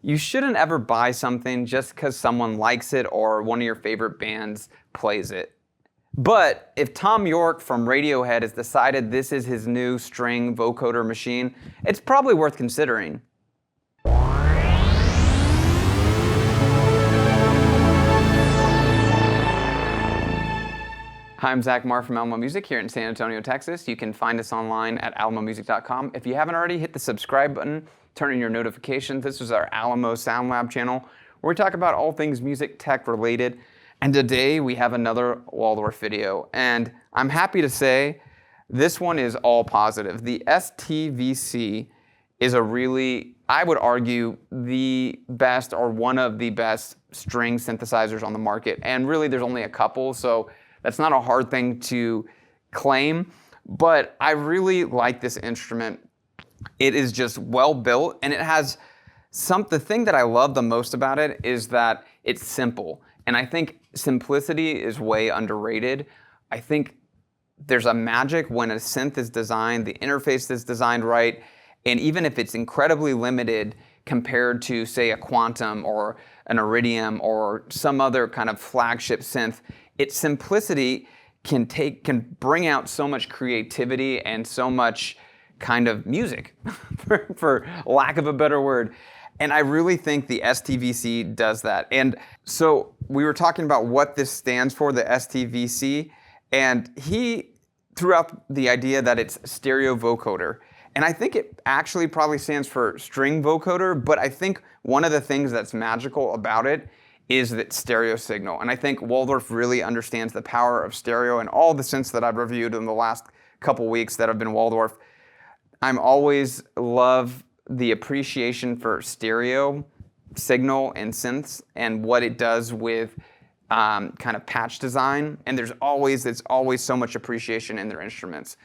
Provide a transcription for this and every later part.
You shouldn't ever buy something just because someone likes it or one of your favorite bands plays it. But if Thom York from Radiohead has decided this is his new string vocoder machine, it's probably worth considering. Hi, I'm Zach Marr from Alamo Music here in San Antonio, Texas. You can find us online at alamomusic.com. If you haven't already, hit the subscribe button, turn on your notifications. This is our Alamo Sound Lab channel, where we talk about all things music tech related. And today we have another Waldorf video. And I'm happy to say this one is all positive. The STVC is a really, I would argue, the best or one of the best string synthesizers on the market. And really there's only a couple, so that's not a hard thing to claim, but I really like this instrument. It is just well built, and it has the thing that I love the most about it is that it's simple. And I think simplicity is way underrated. I think there's a magic when a synth is designed, the interface is designed right, and even if it's incredibly limited compared to, say, a Quantum or an Iridium or some other kind of flagship synth, its simplicity can bring out so much creativity and so much kind of music, for lack of a better word. And I really think the STVC does that. And so we were talking about what this stands for, the STVC, and he threw out the idea that it's stereo vocoder. And I think it actually probably stands for string vocoder, but I think one of the things that's magical about it is that stereo signal. And I think Waldorf really understands the power of stereo, and all the synths that I've reviewed in the last couple weeks that have been Waldorf, I'm always love the appreciation for stereo signal and synths and what it does with kind of patch design. And there's always so much appreciation in their instruments.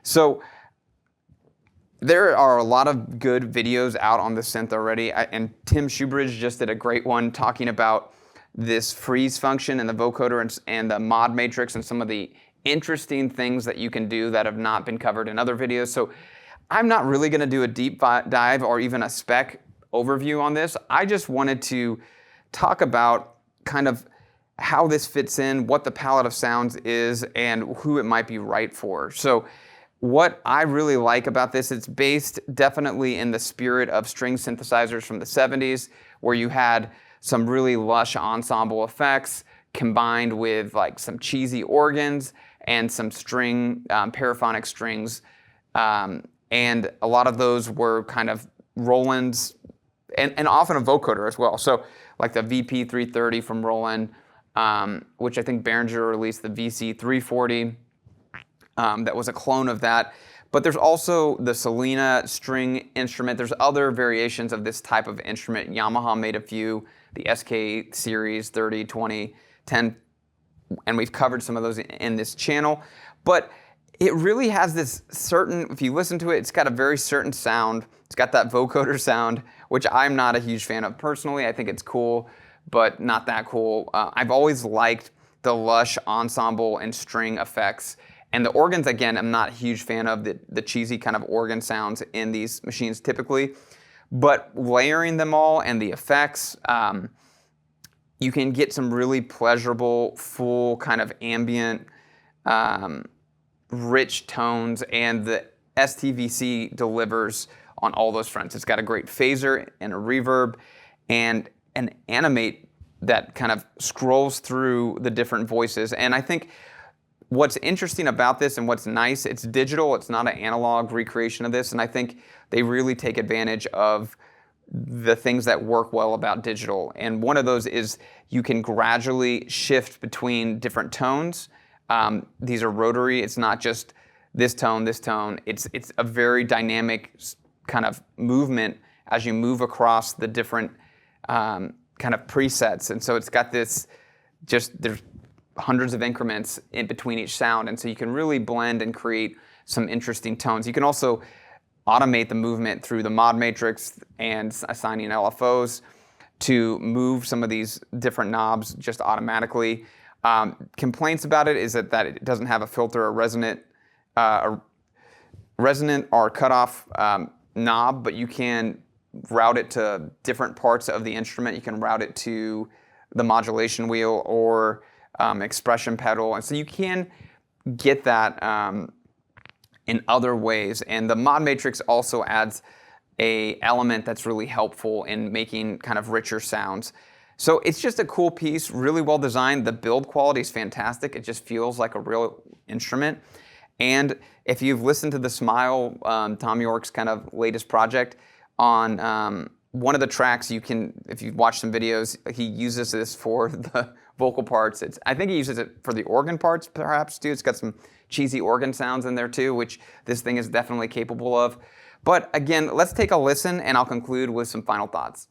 So there are a lot of good videos out on the synth already, and Tim Shoebridge just did a great one talking about this freeze function in the vocoder and the mod matrix and some of the interesting things that you can do that have not been covered in other videos. So I'm not really going to do a deep dive or even a spec overview on this. I just wanted to talk about kind of how this fits in, what the palette of sounds is, and who it might be right for. So what I really like about this, it's based definitely in the spirit of string synthesizers from the 70s, where you had some really lush ensemble effects combined with like some cheesy organs and some string, paraphonic strings. And a lot of those were kind of Roland's, and often a vocoder as well. So like the VP330 from Roland, which I think Behringer released the VC340. That was a clone of that. But there's also the Selena string instrument. There's other variations of this type of instrument. Yamaha made a few, the SK series, 30, 20, 10, and we've covered some of those in this channel. But it really has this certain, if you listen to it, it's got a very certain sound. It's got that vocoder sound, which I'm not a huge fan of personally. I think it's cool, but not that cool. I've always liked the lush ensemble and string effects. And the organs, again, I'm not a huge fan of the cheesy kind of organ sounds in these machines typically. But layering them all and the effects, you can get some really pleasurable, full kind of ambient, rich tones. And the STVC delivers on all those fronts. It's got a great phaser and a reverb and an animate that kind of scrolls through the different voices. And I think what's interesting about this and what's nice, it's digital, it's not an analog recreation of this, and I think they really take advantage of the things that work well about digital. And one of those is you can gradually shift between different tones. These are rotary, it's not just this tone, it's a very dynamic kind of movement as you move across the different kind of presets. And so it's got this, there's hundreds of increments in between each sound, and so you can really blend and create some interesting tones. You can also automate the movement through the mod matrix and assigning LFOs to move some of these different knobs just automatically. Complaints about it is that it doesn't have a filter or resonant or cutoff knob, but you can route it to different parts of the instrument. You can route it to the modulation wheel or expression pedal. And so you can get that in other ways. And the mod matrix also adds a element that's really helpful in making kind of richer sounds. So it's just a cool piece, really well designed. The build quality is fantastic. It just feels like a real instrument. And if you've listened to the Smile, Thom Yorke's kind of latest project, on one of the tracks, you can, if you watch some videos, he uses this for the vocal parts. I think he uses it for the organ parts, perhaps, too. It's got some cheesy organ sounds in there, too, which this thing is definitely capable of. But again, let's take a listen, and I'll conclude with some final thoughts.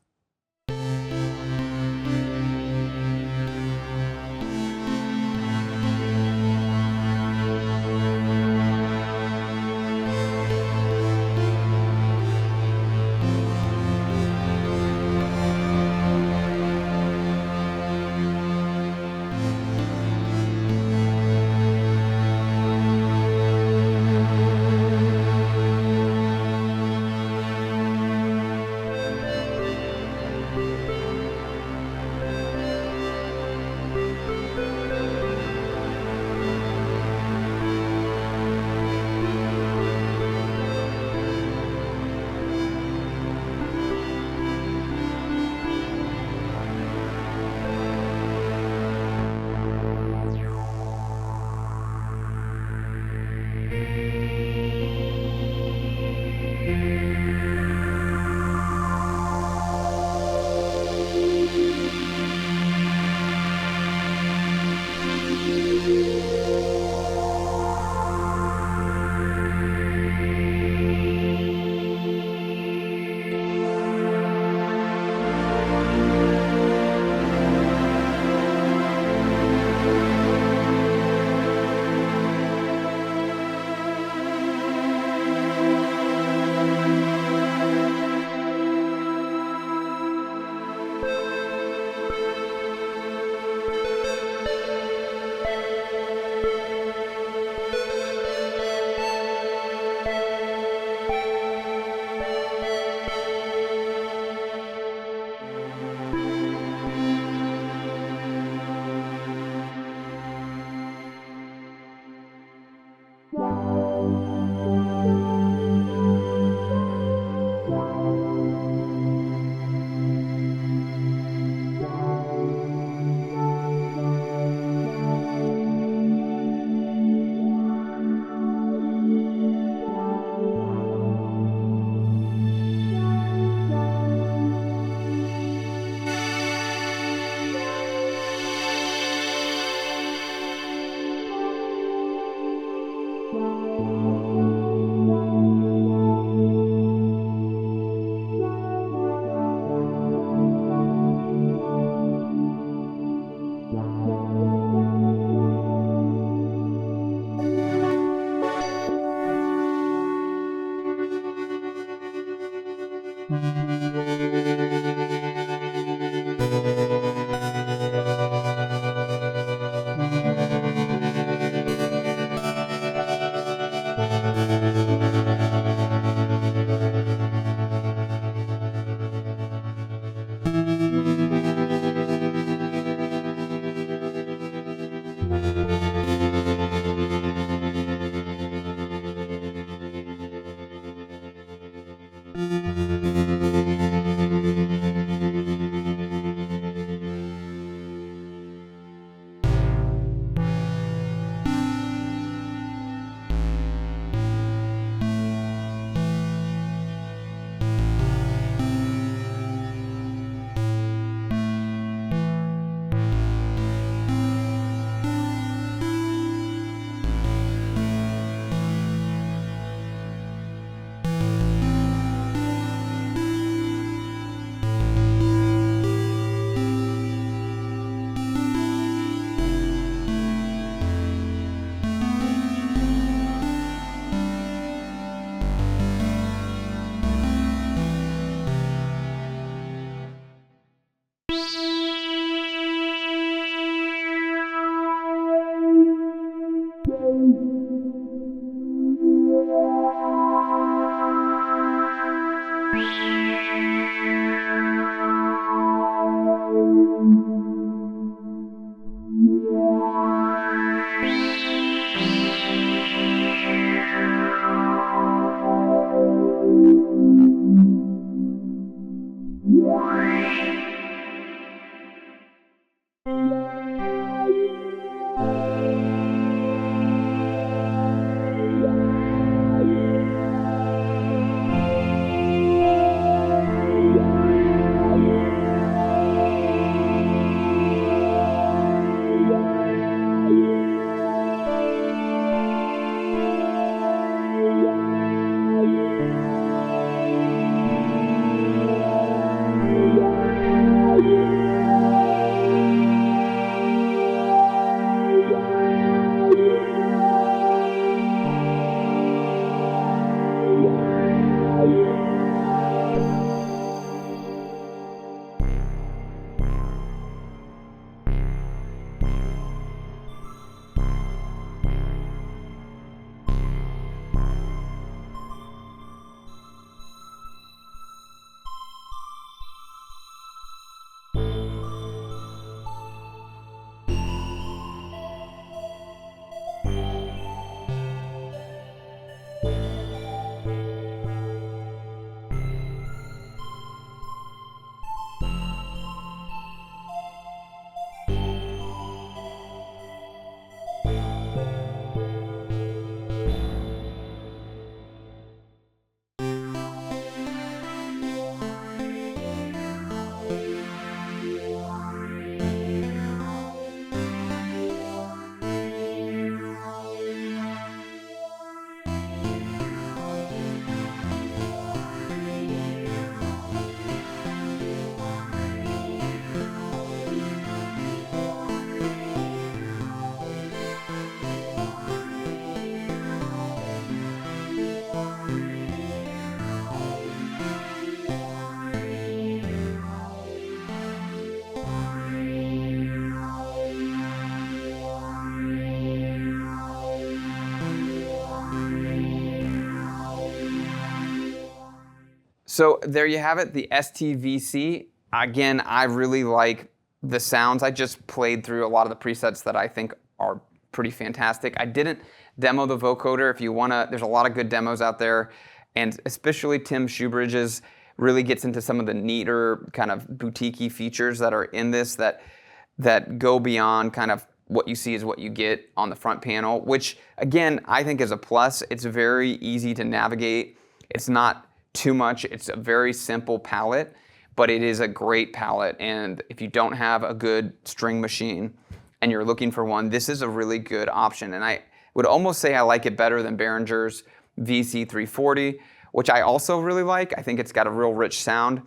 So there you have it, the STVC. Again, I really like the sounds. I just played through a lot of the presets that I think are pretty fantastic. I didn't demo the vocoder. If you wanna, there's a lot of good demos out there, and especially Tim Shoebridge's really gets into some of the neater kind of boutique-y features that are in this that go beyond kind of what you see is what you get on the front panel, which again, I think is a plus. It's very easy to navigate. It's not too much. It's a very simple palette, but it is a great palette. And if you don't have a good string machine and you're looking for one, this is a really good option. And I would almost say I like it better than Behringer's VC340, which I also really like. I think it's got a real rich sound,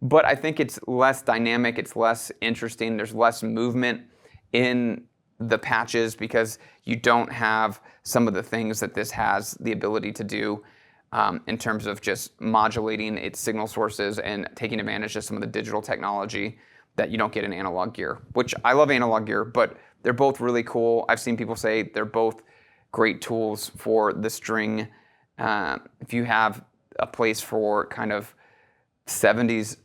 but I think it's less dynamic. It's less interesting. There's less movement in the patches because you don't have some of the things that this has the ability to do in terms of just modulating its signal sources and taking advantage of some of the digital technology that you don't get in analog gear, which I love analog gear, but they're both really cool. I've seen people say they're both great tools for the string. If you have a place for kind of 70s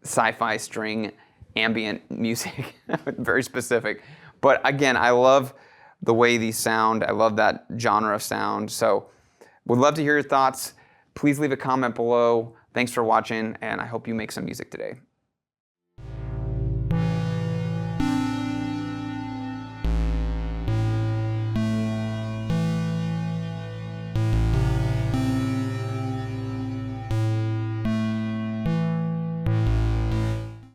sci-fi string ambient music, very specific. But again, I love the way these sound. I love that genre of sound. So would love to hear your thoughts. Please leave a comment below. Thanks for watching, and I hope you make some music today.